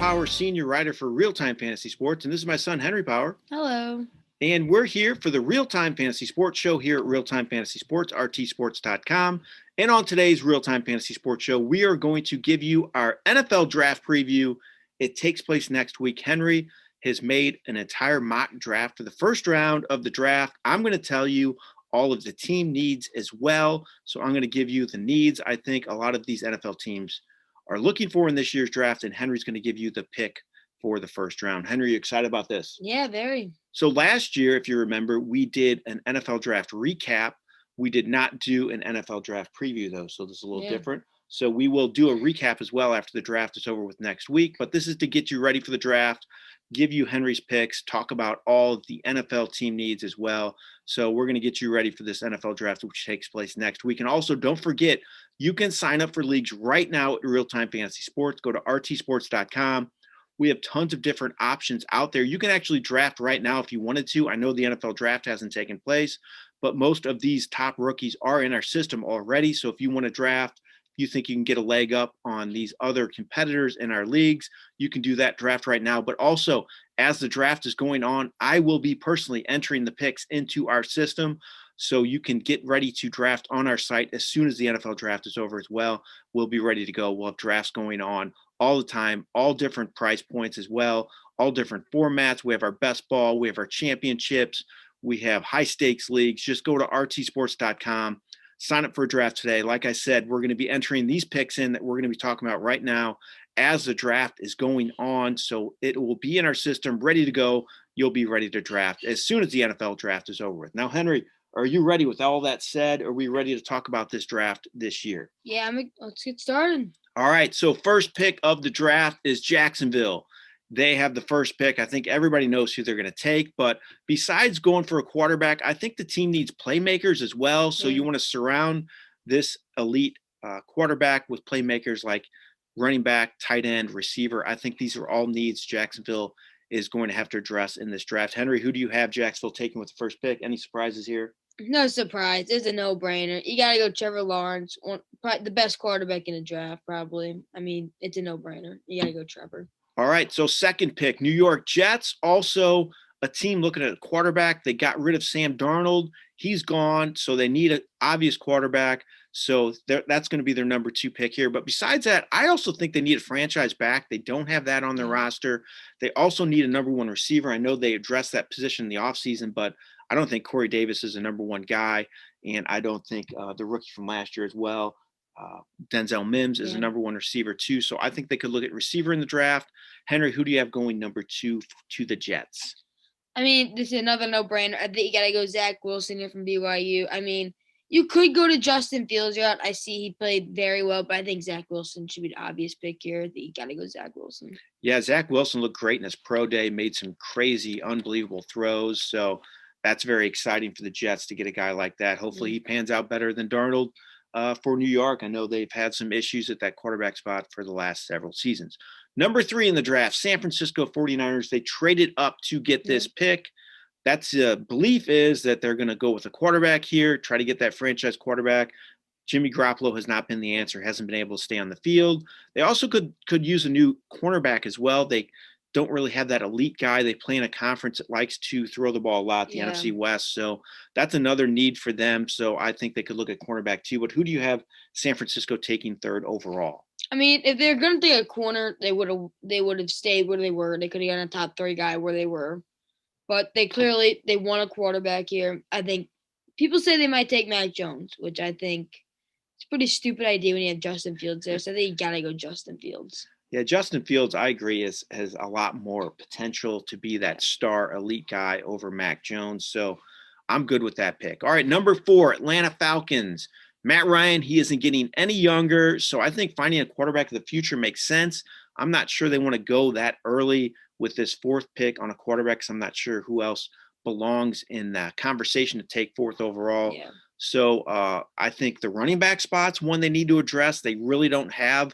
Paur, senior writer for RealTime Fantasy Sports, and this is my son, Henry Paur. Hello. And we're here for the RealTime Fantasy Sports Show here at RealTime Fantasy Sports, rtsports.com. And on today's RealTime Fantasy Sports Show, we are going to give you our NFL draft preview. It takes place next week. Henry has made an entire mock draft for the first round of the draft. I'm going to tell you all of the team needs as well. So I'm going to give you the needs I think a lot of these NFL teams are looking for in this year's draft, and Henry's going to give you the pick for the first round. Henry, you excited about this? Yeah, very. So last year, if you remember, we did an NFL draft recap. We did not do an NFL draft preview, though, so this is a little different. So we will do a recap as well after the draft is over with next week. But this is to get you ready for the draft, give you Henry's picks, talk about all of the NFL team needs as well. So we're going to get you ready for this NFL draft, which takes place next week. And also, don't forget, you can sign up for leagues right now at RealTime Fantasy Sports. Go to rtsports.com. We have tons of different options out there. You can actually draft right now if you wanted to. I know the NFL draft hasn't taken place, but most of these top rookies are in our system already. So if you want to draft, you think you can get a leg up on these other competitors in our leagues, you can do that draft right now. But also, as the draft is going on, I will be personally entering the picks into our system. So you can get ready to draft on our site as soon as the NFL draft is over as well. We'll be ready to go. We'll have drafts going on all the time, all different price points as well, all different formats. We have our best ball. We have our championships. We have high stakes leagues. Just go to rtsports.com. Sign up for a draft today. Like I said, we're going to be entering these picks in that we're going to be talking about right now as the draft is going on. So it will be in our system, ready to go. You'll be ready to draft as soon as the NFL draft is over with. Now, Henry, are you ready with all that said? Are we ready to talk about this draft this year? Yeah, let's get started. All right. So first pick of the draft is Jacksonville. They have the first pick. I think everybody knows who they're going to take. But besides going for a quarterback, I think the team needs playmakers as well. So you want to surround this elite quarterback with playmakers like running back, tight end, receiver. I think these are all needs Jacksonville is going to have to address in this draft. Henry, who do you have Jacksonville taking with the first pick? Any surprises here? No surprise. It's a no-brainer. You got to go Trevor Lawrence, probably the best quarterback in the draft, probably. I mean, it's a no-brainer. You got to go Trevor. All right, so second pick, New York Jets, also a team looking at a quarterback. They got rid of Sam Darnold. He's gone, so they need an obvious quarterback. So that's going to be their number 2 pick here. But besides that, I also think they need a franchise back. They don't have that on their roster. They also need a number 1 receiver. I know they addressed that position in the offseason, but I don't think Corey Davis is a number 1 guy, and I don't think the rookie from last year as well, Denzel Mims is a number 1 receiver too. So I think they could look at receiver in the draft. Henry, who do you have going number 2 to the Jets? I mean, this is another no-brainer. I think you got to go Zach Wilson here from BYU. I mean, you could go to Justin Fields route. I see he played very well, but I think Zach Wilson should be the obvious pick here. I think you got to go Zach Wilson. Yeah, Zach Wilson looked great in his pro day, made some crazy, unbelievable throws. So that's very exciting for the Jets to get a guy like that. Hopefully he pans out better than Darnold. For New York, I know they've had some issues at that quarterback spot for the last several seasons. Number 3 in the draft, San Francisco 49ers. They traded up to get this pick. That's the belief is that they're going to go with a quarterback here, try to get that franchise quarterback. Jimmy Garoppolo has not been the answer, hasn't been able to stay on the field. They also could use a new cornerback as well. They don't really have that elite guy. They play in a conference that likes to throw the ball a lot, the NFC West. So that's another need for them. So I think they could look at cornerback too. But who do you have San Francisco taking 3rd overall? I mean, if they're going to take a corner, they would have stayed where they were. They could have gotten a top 3 guy where they were. But they want a quarterback here. I think people say they might take Mac Jones, which I think it's a pretty stupid idea when you have Justin Fields there. So I think you got to go Justin Fields. Yeah, Justin Fields, I agree, has a lot more potential to be that star elite guy over Mac Jones. So I'm good with that pick. All right, number 4, Atlanta Falcons. Matt Ryan, he isn't getting any younger. So I think finding a quarterback of the future makes sense. I'm not sure they want to go that early with this 4th pick on a quarterback, because I'm not sure who else belongs in that conversation to take 4th overall. Yeah. So I think the running back spot's one they need to address. They really don't have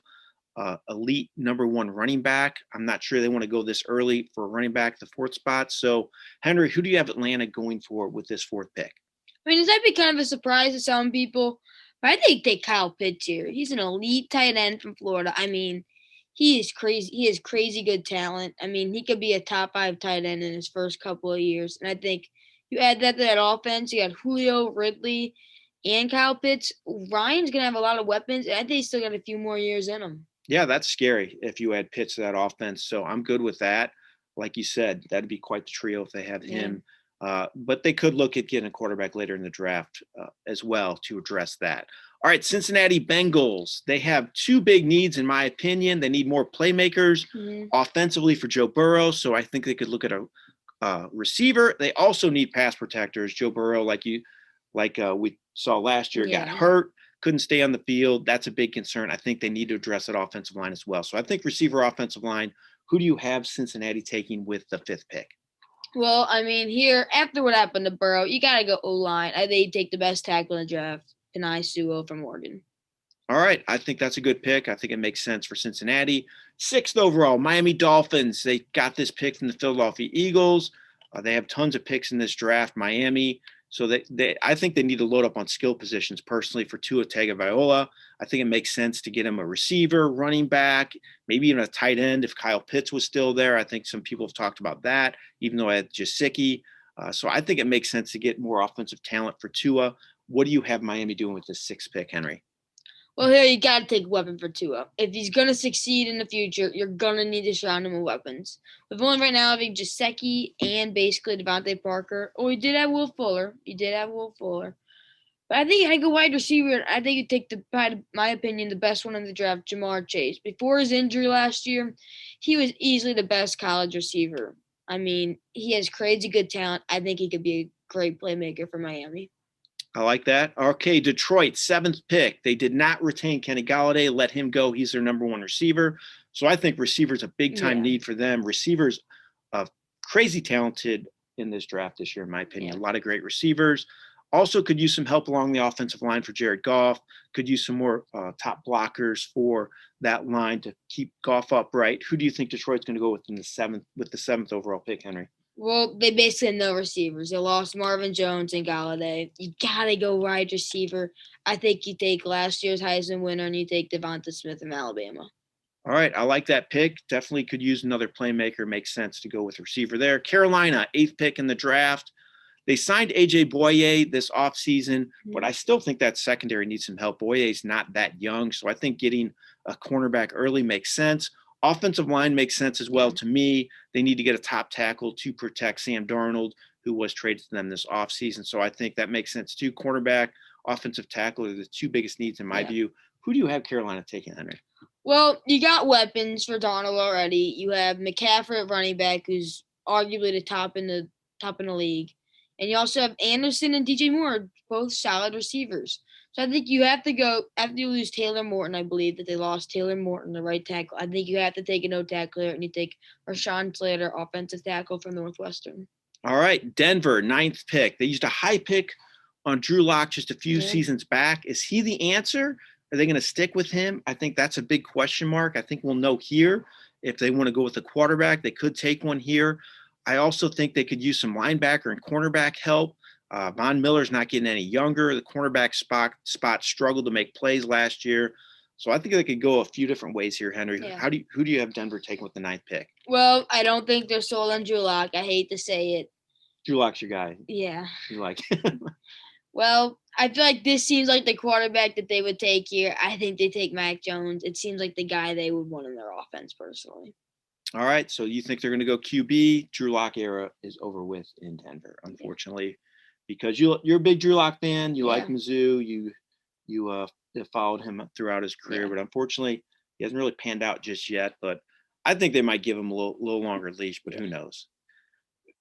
elite number 1 running back. I'm not sure they want to go this early for a running back, the 4th spot. So, Henry, who do you have Atlanta going for with this 4th pick? I mean, this might be kind of a surprise to some people, but I think take Kyle Pitts here. He's an elite tight end from Florida. I mean, he is crazy. He has crazy good talent. I mean, he could be a top 5 tight end in his first couple of years. And I think you add that to that offense, you got Julio, Ridley, and Kyle Pitts. Ryan's going to have a lot of weapons, and I think he's still got a few more years in him. Yeah, that's scary if you add Pitts to that offense. So I'm good with that. Like you said, that'd be quite the trio if they have him. But they could look at getting a quarterback later in the draft as well to address that. All right, Cincinnati Bengals. They have 2 big needs, in my opinion. They need more playmakers offensively for Joe Burrow. So I think they could look at a receiver. They also need pass protectors. Joe Burrow, like we saw last year, got hurt, couldn't stay on the field. That's a big concern. I think they need to address that offensive line as well. So I think receiver, offensive line. Who do you have Cincinnati taking with the 5th pick? Well, I mean, here, after what happened to Burrow, you got to go O-line. I think you take the best tackle in the draft, Penei Sewell from Oregon. All right. I think that's a good pick. I think it makes sense for Cincinnati. 6th overall, Miami Dolphins. They got this pick from the Philadelphia Eagles. They have tons of picks in this draft, Miami. So I think they need to load up on skill positions personally for Tua Tagovailoa. I think it makes sense to get him a receiver, running back, maybe even a tight end if Kyle Pitts was still there. I think some people have talked about that, even though I had Gesicki. So I think it makes sense to get more offensive talent for Tua. What do you have Miami doing with this 6th pick, Henry? Well, here you got to take a weapon for Tua. If he's going to succeed in the future, you're going to need to surround him with weapons. We've only right now having Gesicki and basically Devontae Parker. Oh, you did have Will Fuller. But I think I go wide receiver. I think you take my opinion, the best one in the draft, Jamar Chase. Before his injury last year, he was easily the best college receiver. I mean, he has crazy good talent. I think he could be a great playmaker for Miami. I like that. Okay, Detroit, 7th pick. They did not retain Kenny Golladay, let him go. He's their number 1 receiver. So I think receivers a big-time need for them. Receivers crazy talented in this draft this year, in my opinion. A lot of great receivers. Also could use some help along the offensive line for Jared Goff. Could use some more top blockers for that line to keep Goff upright. Who do you think Detroit's going to go with the 7th overall pick, Henry? Well, they basically have no receivers. They lost Marvin Jones and Golladay. You got to go wide receiver. I think you take last year's Heisman winner and you take Devonta Smith from Alabama. All right, I like that pick. Definitely could use another playmaker. Makes sense to go with receiver there. Carolina, 8th pick in the draft. They signed A.J. Boye this offseason, but I still think that secondary needs some help. Boye's not that young, so I think getting a cornerback early makes sense. Offensive line makes sense as well to me. They need to get a top tackle to protect Sam Darnold, who was traded to them this offseason. So I think that makes sense too. Cornerback, offensive tackle are the 2 biggest needs in my view. Who do you have Carolina taking, Henry? Well, you got weapons for Darnold already. You have McCaffrey at running back, who's arguably the top in the league. And you also have Anderson and DJ Moore, both solid receivers. So I think you have to go – after you lose Taylor Morton, I believe that they lost Taylor Morton, the right tackle. I think you have to take a no tackler, and you take Rashawn Slater, offensive tackle from Northwestern. All right, Denver, 9th pick. They used a high pick on Drew Lock just a few seasons back. Is he the answer? Are they going to stick with him? I think that's a big question mark. I think we'll know here. If they want to go with a quarterback, they could take one here. I also think they could use some linebacker and cornerback help. Von Miller's not getting any younger. The cornerback spot struggled to make plays last year. So I think they could go a few different ways here, Henry. Yeah. Who do you have Denver taking with the 9th pick? Well, I don't think they're sold on Drew Lock. I hate to say it. Drew Lock's your guy. Yeah. You like Well, I feel like this seems like the quarterback that they would take here. I think they take Mac Jones. It seems like the guy they would want in their offense personally. All right, so you think they're going to go QB? Drew Lock era is over with in Denver, unfortunately, because you're a big Drew Lock fan. You like Mizzou. You followed him throughout his career, but unfortunately, he hasn't really panned out just yet. But I think they might give him a little longer leash, but who knows?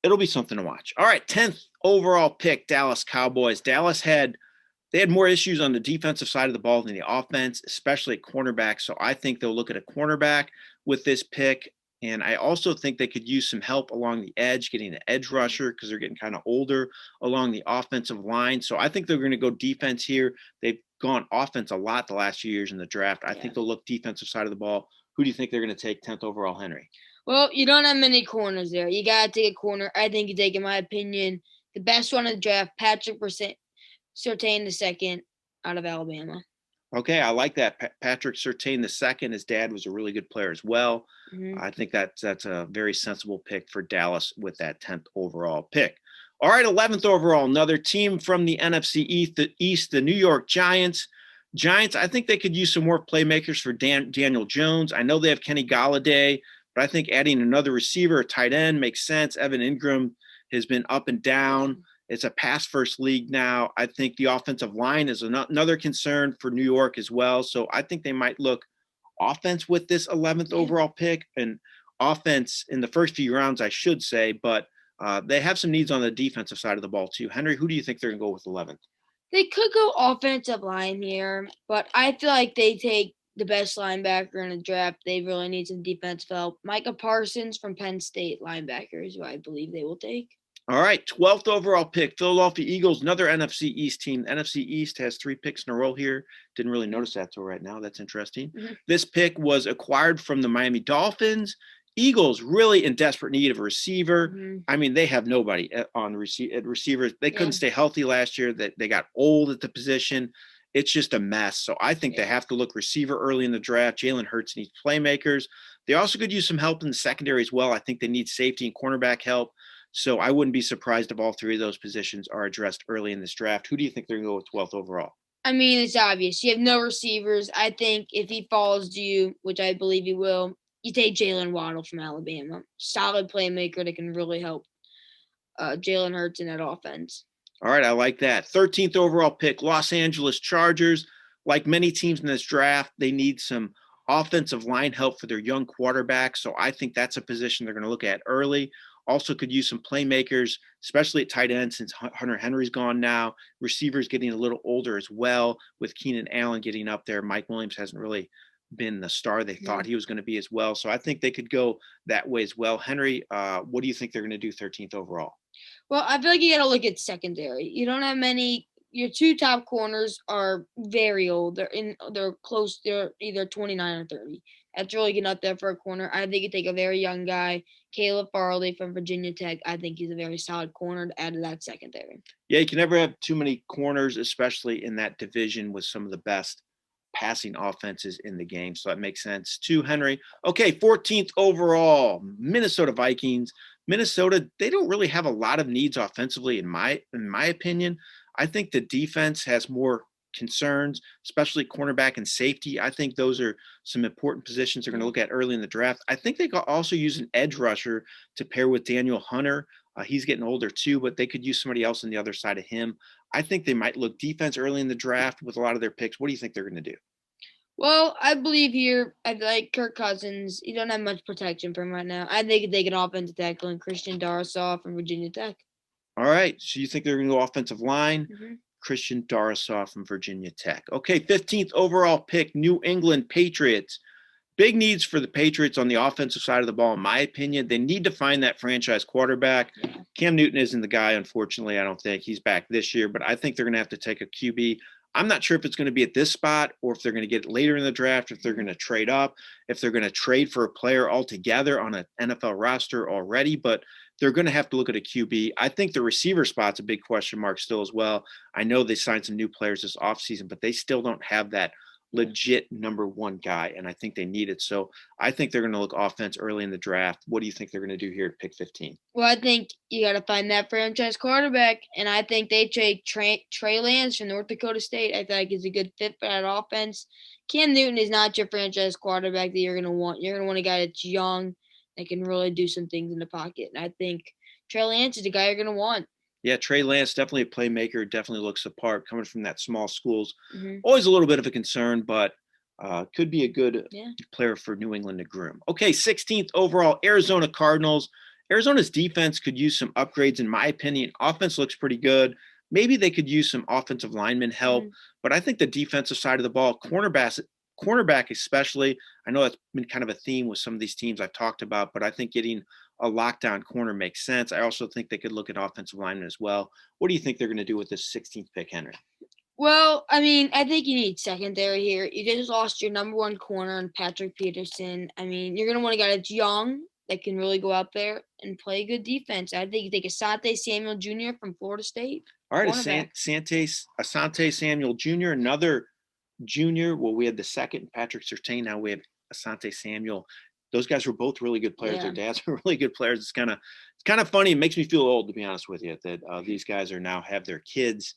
It'll be something to watch. All right, 10th overall pick, Dallas Cowboys. They had more issues on the defensive side of the ball than the offense, especially at cornerback. So I think they'll look at a cornerback with this pick. And I also think they could use some help along the edge, getting an edge rusher because they're getting kind of older along the offensive line. So I think they're going to go defense here. They've gone offense a lot the last few years in the draft. I think they'll look defensive side of the ball. Who do you think they're going to take 10th overall, Henry? Well, you don't have many corners there. You got to take a corner. I think you take, in my opinion, the best one in the draft, Patrick Surtain II out of Alabama. Okay, I like that. Patrick Surtain II, his dad was a really good player as well. Mm-hmm. I think that's a very sensible pick for Dallas with that 10th overall pick. All right, 11th overall, another team from the NFC East, the New York Giants. Giants, I think they could use some more playmakers for Daniel Jones. I know they have Kenny Galladay, but I think adding another receiver, a tight end, makes sense. Evan Ingram has been up and down. It's a pass-first league now. I think the offensive line is another concern for New York as well. So I think they might look offense with this 11th overall pick, and offense in the first few rounds, I should say. But they have some needs on the defensive side of the ball too. Henry, who do you think they're going to go with 11th? They could go offensive line here, but I feel like they take the best linebacker in the draft. They really need some defensive help. Micah Parsons from Penn State, linebacker, is who I believe they will take. All right, 12th overall pick, Philadelphia Eagles, another NFC East team. The NFC East has 3 picks in a row here. Didn't really notice that till right now. That's interesting. Mm-hmm. This pick was acquired from the Miami Dolphins. Eagles really in desperate need of a receiver. Mm-hmm. I mean, they have nobody at receivers. They couldn't stay healthy last year. They got old at the position. It's just a mess. So I think they have to look receiver early in the draft. Jalen Hurts needs playmakers. They also could use some help in the secondary as well. I think they need safety and cornerback help. So I wouldn't be surprised if all 3 of those positions are addressed early in this draft. Who do you think they're going to go with 12th overall? I mean, it's obvious. You have no receivers. I think if he falls to you, which I believe he will, you take Jalen Waddle from Alabama. Solid playmaker that can really help Jalen Hurts in that offense. All right, I like that. 13th overall pick, Los Angeles Chargers. Like many teams in this draft, they need some offensive line help for their young quarterback. So I think that's a position they're going to look at early. Also could use some playmakers, especially at tight end since Hunter Henry's gone now. Receivers getting a little older as well with Keenan Allen getting up there. Mike Williams hasn't really been the star they thought he was going to be as well. So I think they could go that way as well. Henry, what do you think they're going to do 13th overall? Well, I feel like you got to look at secondary. You don't have many. Your 2 top corners are very old. They're close. They're either 29 or 30. That's really getting up there for a corner. I think you take a very young guy, Caleb Farley from Virginia Tech. I think he's a very solid corner to add to that secondary. Yeah, you can never have too many corners, especially in that division with some of the best passing offenses in the game. So that makes sense too, Henry. Okay, 14th overall, Minnesota Vikings. Minnesota, they don't really have a lot of needs offensively in my opinion. I think the defense has more concerns, especially cornerback and safety. I think those are some important positions they're going to look at early in the draft. I think they could also use an edge rusher to pair with Daniel Hunter. He's getting older too, but they could use somebody else on the other side of him. I think they might look defense early in the draft with a lot of their picks. What do you think they're going to do? Well, I believe here, I like Kirk Cousins. You don't have much protection for him right now. I think they can offensive tackle and Christian Darrisaw from Virginia Tech. All right. So you think they're going to go offensive line? Mm-hmm. Christian Darrisaw from Virginia Tech. Okay, 15th overall pick, New England Patriots. Big needs for the Patriots on the offensive side of the ball, in my opinion. They need to find that franchise quarterback. Cam Newton isn't the guy, unfortunately. I don't think he's back this year, but I think they're going to have to take a QB. I'm not sure if it's going to be at this spot or if they're going to get it later in the draft, if they're going to trade up, if they're going to trade for a player altogether on an NFL roster already, but they're going to have to look at a QB. I think the receiver spot's a big question mark still as well. I know they signed some new players this offseason, but they still don't have that legit number 1 guy, and I think they need it. So I think they're going to look offense early in the draft. What do you think they're going to do here at pick 15? Well, I think you got to find that franchise quarterback, and I think they take Trey Lance from North Dakota State. I feel like he's a good fit for that offense. Cam Newton is not your franchise quarterback that you're going to want. You're going to want a guy that's young that can really do some things in the pocket, and I think Trey Lance is the guy you're going to want. Yeah, Trey Lance, definitely a playmaker, definitely looks the part coming from that small schools. Always a little bit of a concern, but could be a good player for New England to groom. Okay, 16th overall, Arizona Cardinals. Arizona's defense could use some upgrades, in my opinion. Offense looks pretty good. Maybe they could use some offensive lineman help, but I think the defensive side of the ball, cornerback especially, I know that's been kind of a theme with some of these teams I've talked about, but I think getting a lockdown corner makes sense. I also think they could look at offensive linemen as well. What do you think they're going to do with this 16th pick, Henry? Well, I mean, I think you need secondary here. You just lost your number 1 corner in Patrick Peterson. I mean, you're going to want a guy that's young that can really go out there and play good defense. I think you take Asante Samuel Jr. from Florida State. All right, Asante Samuel Jr., another Jr. Well, we had the second, Patrick Surtain. Now we have Asante Samuel. Those guys were both really good players. Yeah. Their dads were really good players. It's kind of funny. It makes me feel old, to be honest with you, that these guys are now have their kids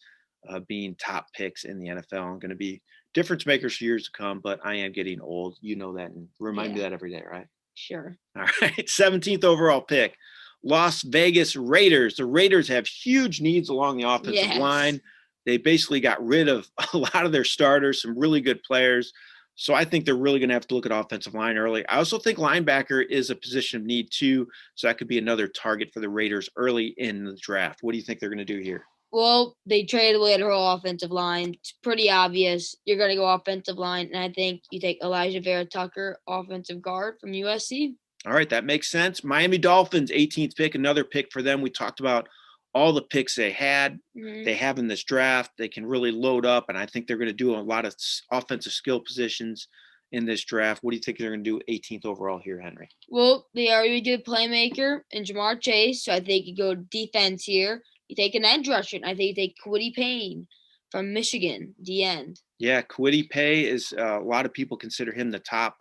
being top picks in the NFL and going to be difference makers for years to come. But I am getting old. You know that, and remind me that every day, right? Sure. All right. 17th overall pick, Las Vegas Raiders. The Raiders have huge needs along the offensive line. They basically got rid of a lot of their starters, some really good players. So I think they're really going to have to look at offensive line early. I also think linebacker is a position of need too. So that could be another target for the Raiders early in the draft. What do you think they're going to do here? Well, they traded away their whole offensive line. It's pretty obvious. You're going to go offensive line, and I think you take Elijah Vera Tucker, offensive guard from USC. All right, that makes sense. Miami Dolphins, 18th pick, another pick for them. We talked about all the picks they had. They have in this draft. They can really load up, and I think they're going to do a lot of offensive skill positions in this draft. What do you think they're going to do 18th overall here, Henry? Well, they are a really good playmaker in Jamar Chase, so I think you go defense here. You take an edge rusher, and I think you take Kwity Paye from Michigan, the end. Yeah, Kwity Paye is a lot of people consider him the top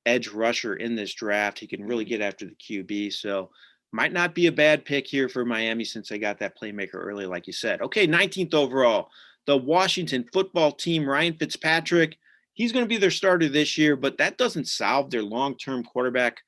edge rusher in this draft. He can really get after the QB, so might not be a bad pick here for Miami since they got that playmaker early, like you said. Okay, 19th overall, the Washington football team, Ryan Fitzpatrick. He's going to be their starter this year, but that doesn't solve their long-term quarterback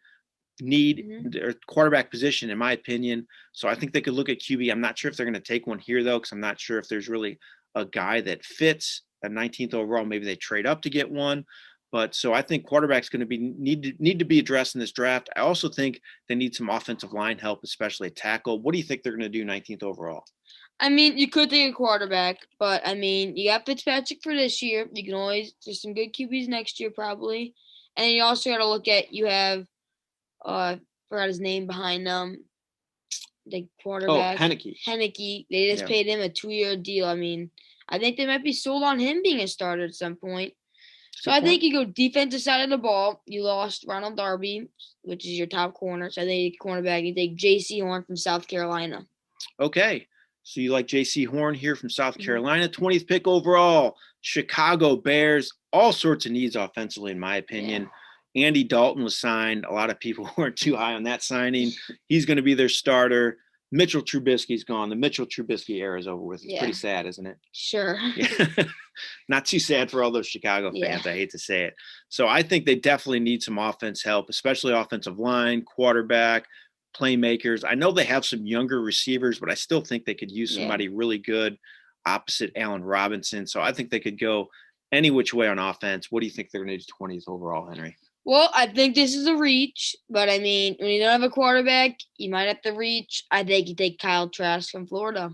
need or quarterback position, in my opinion. So I think they could look at QB. I'm not sure if they're going to take one here, though, because I'm not sure if there's really a guy that fits at 19th overall. Maybe they trade up to get one. But so I think quarterback's going to be need to be addressed in this draft. I also think they need some offensive line help, especially at tackle. What do you think they're going to do 19th overall? I mean, you could take a quarterback, but I mean, you got Fitzpatrick for this year. You can always do some good QBs next year, probably. And you also got to look at you have forgot his name behind them. The quarterback. Oh, Heineke. Heineke. They just paid him a 2-year deal. I mean, I think they might be sold on him being a starter at some point. So I think you go defensive side of the ball. You lost Ronald Darby, which is your top corner. So I think you take cornerback. You take J.C. Horn from South Carolina. Okay. So you like J.C. Horn here from South Carolina. 20th pick overall, Chicago Bears. All sorts of needs offensively, in my opinion. Yeah. Andy Dalton was signed. A lot of people weren't too high on that signing. He's going to be their starter. Mitchell Trubisky's gone. The Mitchell Trubisky era is over with. It's pretty sad, isn't it? Sure. Not too sad for all those Chicago fans. I hate to say it. So I think they definitely need some offense help, especially offensive line, quarterback, playmakers. I know they have some younger receivers, but I still think they could use somebody really good opposite Allen Robinson. So I think they could go any which way on offense. What do you think they're going to do 20th overall, Henry? Well, I think this is a reach, but I mean, when you don't have a quarterback, you might have to reach. I think you take Kyle Trask from Florida.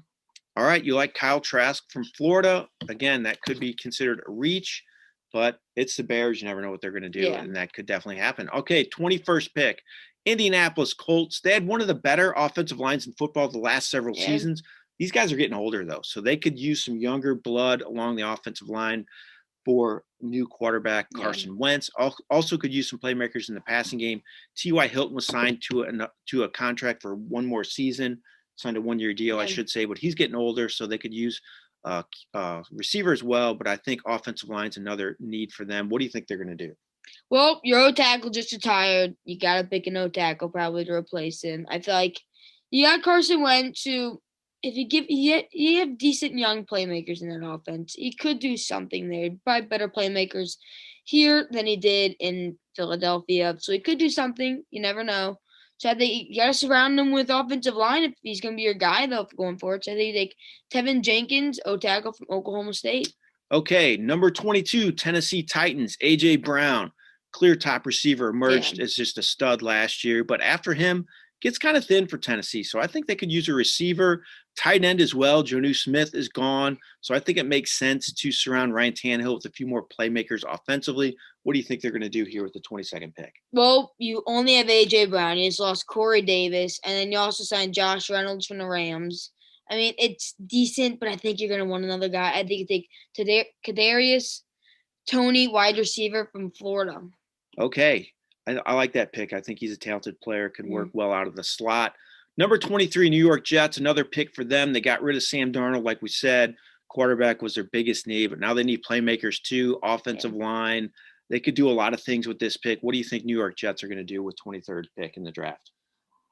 All right, you like Kyle Trask from Florida. Again, that could be considered a reach, but it's the Bears. You never know what they're going to do, and that could definitely happen. Okay, 21st pick, Indianapolis Colts. They had one of the better offensive lines in football the last several seasons. These guys are getting older, though, so they could use some younger blood along the offensive line for new quarterback Carson Wentz. Also could use some playmakers in the passing game. T.Y. Hilton was signed to a contract for one more season, signed a 1-year deal, I should say, but he's getting older, so they could use receiver as well, but I think offensive line's another need for them. What do you think they're going to do? Well, your O-tackle just retired. You got to pick an O-tackle probably to replace him. I feel like you got Carson Wentz, who if you have decent young playmakers in that offense, he could do something there. Probably better playmakers here than he did in Philadelphia. So he could do something. You never know. So I think you got to surround him with offensive line if he's going to be your guy, though, going forward. So I think you take Tevin Jenkins, O-tackle from Oklahoma State. Okay, number 22, Tennessee Titans, A.J. Brown, clear top receiver, emerged as just a stud last year. But after him, gets kind of thin for Tennessee. So I think they could use a receiver, tight end as well. Jonnu Smith is gone. So I think it makes sense to surround Ryan Tannehill with a few more playmakers offensively. What do you think they're going to do here with the 22nd pick? Well, you only have A.J. Brown. You just lost Corey Davis. And then you also signed Josh Reynolds from the Rams. I mean, it's decent, but I think you're going to want another guy. I think you take Kadarius Toney, wide receiver from Florida. Okay. I like that pick. I think he's a talented player, can work well out of the slot. Number 23, New York Jets, another pick for them. They got rid of Sam Darnold, like we said. quarterback was their biggest need, but now they need playmakers too, offensive line. They could do a lot of things with this pick. What do you think New York Jets are going to do with 23rd pick in the draft?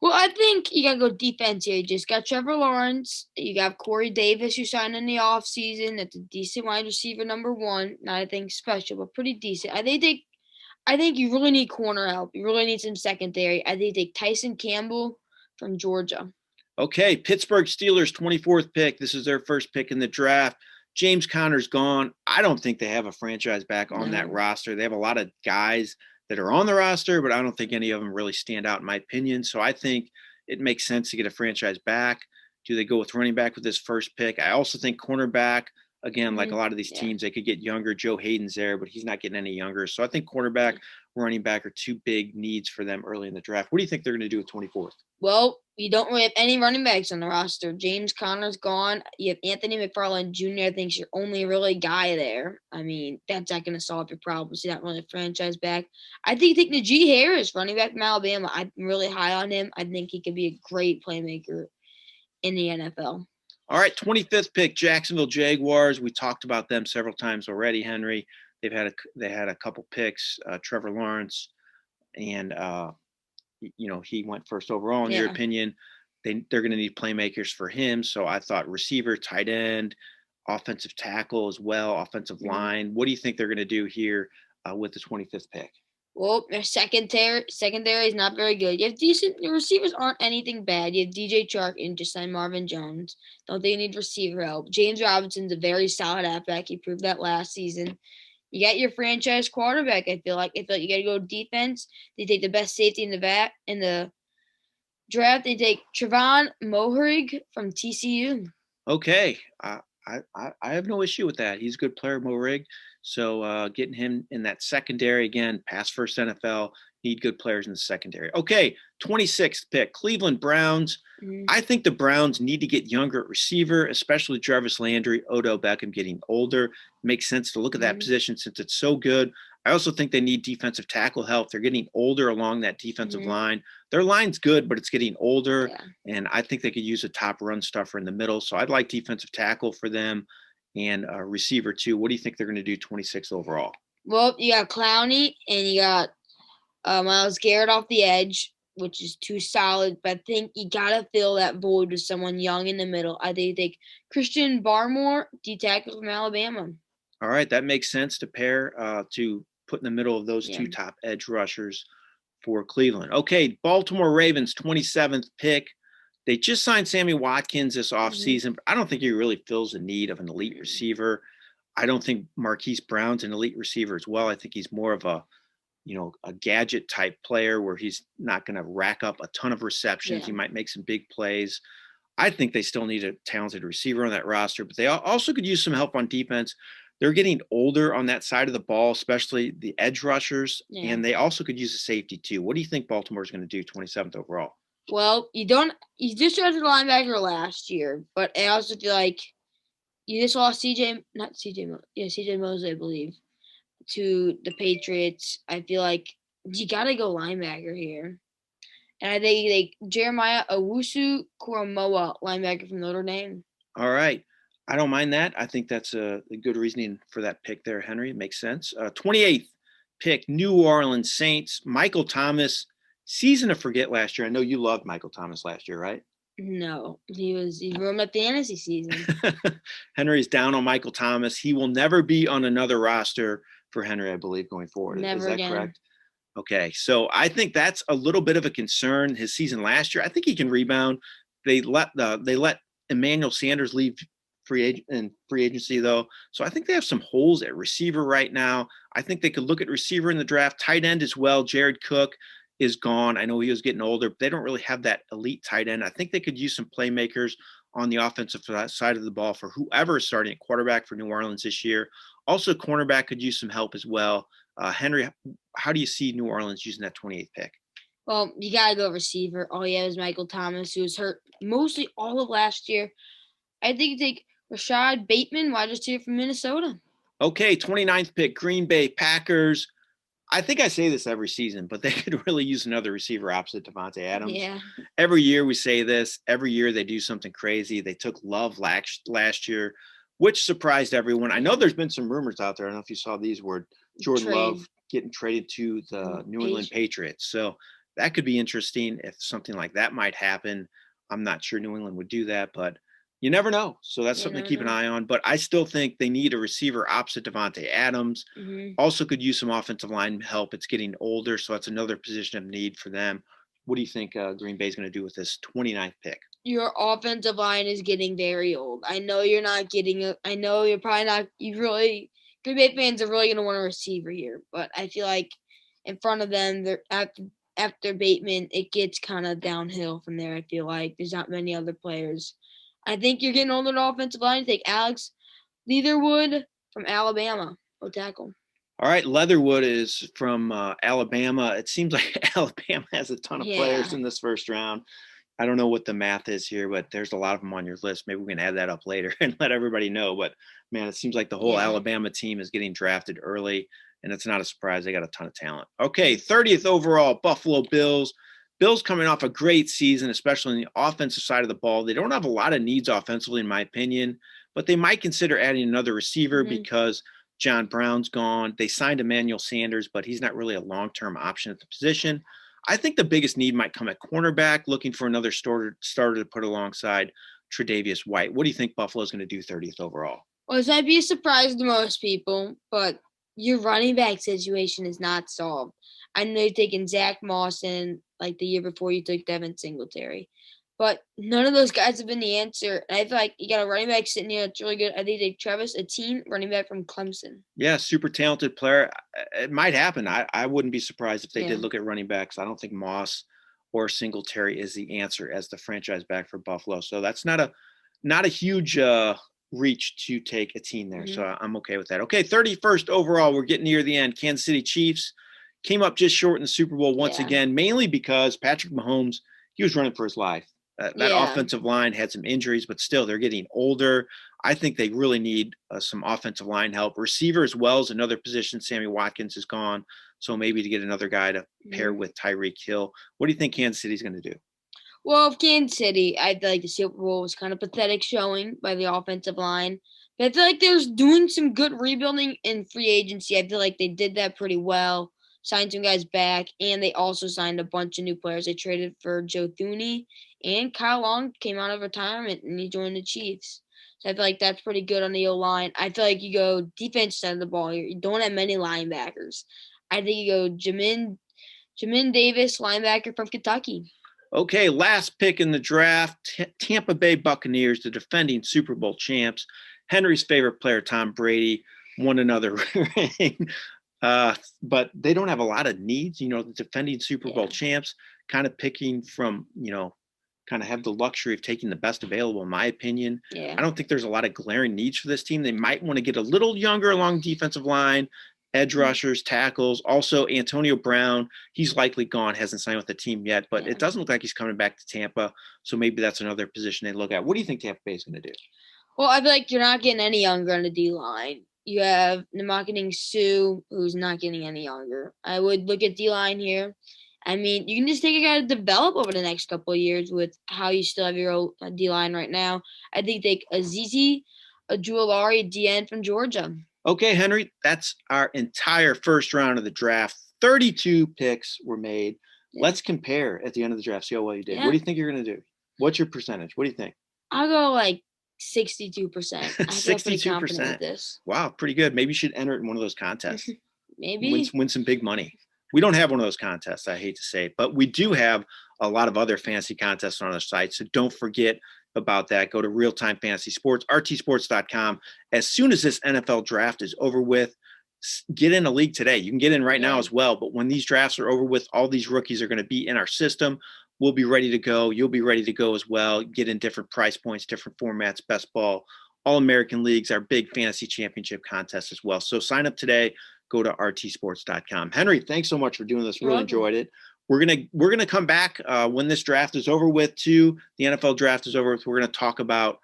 Well, I think you got to go defense here. You just got Trevor Lawrence. You got Corey Davis, who signed in the offseason. That's a decent wide receiver, number one. Not anything special, but pretty decent. I think you really need corner help. You really need some secondary. I think take Tyson Campbell from Georgia. Okay, Pittsburgh Steelers, 24th pick. This is their first pick in the draft. James Conner's gone. I don't think they have a franchise back on that roster. They have a lot of guys that are on the roster, but I don't think any of them really stand out in my opinion. So I think it makes sense to get a franchise back. Do they go with running back with this first pick? I also think cornerback, again, like a lot of these teams, they could get younger. Joe Hayden's there, but he's not getting any younger. So I think cornerback, running back are two big needs for them early in the draft. What do you think they're going to do with 24th? Well, you don't really have any running backs on the roster. James Conner's gone. You have Anthony McFarland Jr. I think is your only really guy there. I mean, that's not going to solve your problems. You're not really a franchise back. I think you take Najee Harris, running back from Alabama. I'm really high on him. I think he could be a great playmaker in the NFL. All right, 25th pick, Jacksonville Jaguars. We talked about them several times already, Henry. They had a couple picks, Trevor Lawrence, and he went first overall. In your opinion, they're going to need playmakers for him. So I thought receiver, tight end, offensive tackle as well, offensive line. What do you think they're going to do here with the 25th pick? Well, their secondary is not very good. You have decent – your receivers aren't anything bad. You have DJ Chark and just signed Marvin Jones. Don't think you need receiver help. James Robinson's a very solid halfback. He proved that last season. You got your franchise quarterback, I feel like. You got to go defense. They take the best safety in the draft. They take Trevon Moehrig from TCU. Okay. I have no issue with that. He's a good player, Moehrig. So getting him in that secondary, again, pass first NFL, need good players in the secondary. Okay, 26th pick, Cleveland Browns. I think the Browns need to get younger at receiver, especially Jarvis Landry, Odell Beckham getting older. Makes sense to look at that position since it's so good. I also think they need defensive tackle help. They're getting older along that defensive line. Their line's good, but it's getting older, and I think they could use a top run stuffer in the middle. So I'd like defensive tackle for them and receiver too. What do you think they're going to do 26 overall? Well, you got Clowney and you got Myles Garrett off the edge, which is too solid. But I think you got to fill that void with someone young in the middle. I think Christian Barmore, D-tackle from Alabama. All right, that makes sense to pair to put in the middle of those two top edge rushers for Cleveland. Okay, Baltimore Ravens, 27th pick. They just signed Sammy Watkins this offseason, but I don't think he really fills the need of an elite receiver. I don't think Marquise Brown's an elite receiver as well. I think he's more of a gadget type player where he's not going to rack up a ton of receptions. He might make some big plays. I think they still need a talented receiver on that roster, but they also could use some help on defense. They're getting older on that side of the ball, especially the edge rushers, and they also could use a safety too. What do you think Baltimore's going to do 27th overall? Well, you just drafted a linebacker last year, but I also feel like you just lost CJ Mosley, I believe, to the Patriots. I feel like you got to go linebacker here. And I think Jeremiah Owusu-Koramoah, linebacker from Notre Dame. All right. I don't mind that. I think that's a good reasoning for that pick there, Henry. It makes sense. 28th pick, New Orleans Saints, Michael Thomas. Season to forget last year. I know you loved Michael Thomas last year, right? No, he ruined my fantasy season. Henry's down on Michael Thomas. He will never be on another roster for Henry, I believe, going forward. Never Is that again. Correct? Okay, so I think that's a little bit of a concern. His season last year, I think he can rebound. They let Emmanuel Sanders leave free agency though, so I think they have some holes at receiver right now. I think they could look at receiver in the draft, tight end as well. Jared Cook is gone. I know he was getting older, but they don't really have that elite tight end. I think they could use some playmakers on the offensive side of the ball for whoever is starting at quarterback for New Orleans this year. Also, cornerback could use some help as well. Henry, how do you see New Orleans using that 28th pick? Well, you got to go receiver. All you have is Michael Thomas, who was hurt mostly all of last year. I think you take Rashad Bateman, wide receiver from Minnesota. Okay, 29th pick, Green Bay Packers. I think I say this every season, but they could really use another receiver opposite Devontae Adams. Yeah. Every year we say this. Every year they do something crazy. They took Love last year which surprised everyone. I know there's been some rumors out there. I don't know if you saw these where Jordan Love getting traded to the New England Patriots. So that could be interesting if something like that might happen. I'm not sure New England would do that, but you never know. So that's something to keep an eye on. But I still think they need a receiver opposite Devontae Adams. Also could use some offensive line help. It's getting older, so that's another position of need for them. What do you think Green Bay is going to do with this 29th pick? Your offensive line is getting very old. I know you're not getting I know you're probably not. Green Bay fans are really going to want a receiver here, but I feel like in front of them, they're after Bateman, it gets kind of downhill from there. I feel like there's not many other players. I think you're getting older offensive line. Take Alex Leatherwood from Alabama. Go tackle. All right, Leatherwood is from Alabama. It seems like Alabama has a ton of players in this first round. I don't know what the math is here, but there's a lot of them on your list. Maybe we can add that up later and let everybody know. But, man, it seems like the whole Alabama team is getting drafted early, and it's not a surprise. They got a ton of talent. Okay, 30th overall, Buffalo Bills. Bills coming off a great season, especially on the offensive side of the ball. They don't have a lot of needs offensively, in my opinion, but they might consider adding another receiver because John Brown's gone. They signed Emmanuel Sanders, but he's not really a long-term option at the position. I think the biggest need might come at cornerback, looking for another starter to put alongside Tre'Davious White. What do you think Buffalo's going to do 30th overall? Well, this might be a surprise to most people, but your running back situation is not solved. I know you're taking Zach Moss in like the year before you took Devin Singletary. But none of those guys have been the answer. And I feel like you got a running back sitting here that's really good. I think they Travis Etienne, running back from Clemson. Yeah, super talented player. It might happen. I wouldn't be surprised if they did look at running backs. I don't think Moss or Singletary is the answer as the franchise back for Buffalo. So that's not a huge reach to take Etienne there. So I'm okay with that. Okay, 31st overall. We're getting near the end. Kansas City Chiefs came up just short in the Super Bowl once again, mainly because Patrick Mahomes, he was running for his life. That offensive line had some injuries, but still they're getting older. I think they really need some offensive line help. Receiver as well as another position. Sammy Watkins is gone. So maybe to get another guy to pair with Tyreek Hill. What do you think Kansas City's going to do? Well, Kansas City, I feel like the Super Bowl was kind of pathetic showing by the offensive line. But I feel like they're doing some good rebuilding in free agency. I feel like they did that pretty well. Signed some guys back, and they also signed a bunch of new players. They traded for Joe Thuney, and Kyle Long came out of retirement, and he joined the Chiefs. So I feel like that's pretty good on the O-line. I feel like you go defense side of the ball here. You don't have many linebackers. I think you go Jamin Davis, linebacker from Kentucky. Okay, last pick in the draft, Tampa Bay Buccaneers, the defending Super Bowl champs. Henry's favorite player, Tom Brady, won another ring. But they don't have a lot of needs, the defending Super Bowl champs kind of picking from, kind of have the luxury of taking the best available, in my opinion. I don't think there's a lot of glaring needs for this team. They might want to get a little younger along the defensive line, edge rushers, tackles. Also, Antonio Brown, he's likely gone, hasn't signed with the team yet, but it doesn't look like he's coming back to Tampa. So maybe that's another position they look at. What do you think Tampa Bay is going to do? Well, I feel like you're not getting any younger on the D-line. You have Ndamukong Suh, who's not getting any younger. I would look at D-line here. I mean, you can just take a guy to develop over the next couple of years with how you still have your old D-line right now. I think take Azizi Ojulari, DN from Georgia. Okay, Henry, that's our entire first round of the draft. 32 picks were made. Let's compare at the end of the draft, see how well you did. What do you think you're going to do? What's your percentage? What do you think? I'll go like 62%. I feel 62%. pretty confident with this. Wow, pretty good. Maybe you should enter it in one of those contests. Maybe. Win some big money. We don't have one of those contests, I hate to say it, but we do have a lot of other fantasy contests on our site. So don't forget about that. Go to RealTime Fantasy Sports, rtsports.com. As soon as this NFL draft is over with, get in a league today. You can get in right now as well. But when these drafts are over with, all these rookies are going to be in our system. We'll be ready to go. You'll be ready to go as well. Get in different price points, different formats, best ball, all-American leagues, our big fantasy championship contest as well. So sign up today. Go to rtsports.com. Henry, thanks so much for doing this. Really enjoyed it. We're gonna come back when this draft is over with too. The NFL draft is over with. We're gonna talk about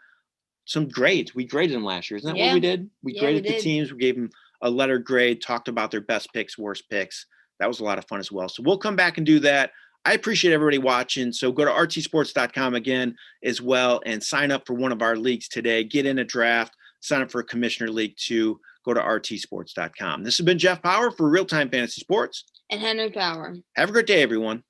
some grades. We graded them last year. Isn't that what we did? We graded the teams. We gave them a letter grade, talked about their best picks, worst picks. That was a lot of fun as well. So we'll come back and do that. I appreciate everybody watching. So go to rtsports.com again as well and sign up for one of our leagues today. Get in a draft. sign up for a Commissioner League too, go to rtsports.com. This has been Jeff Paur for RealTime Fantasy Sports. And Henry Power. Have a great day, everyone.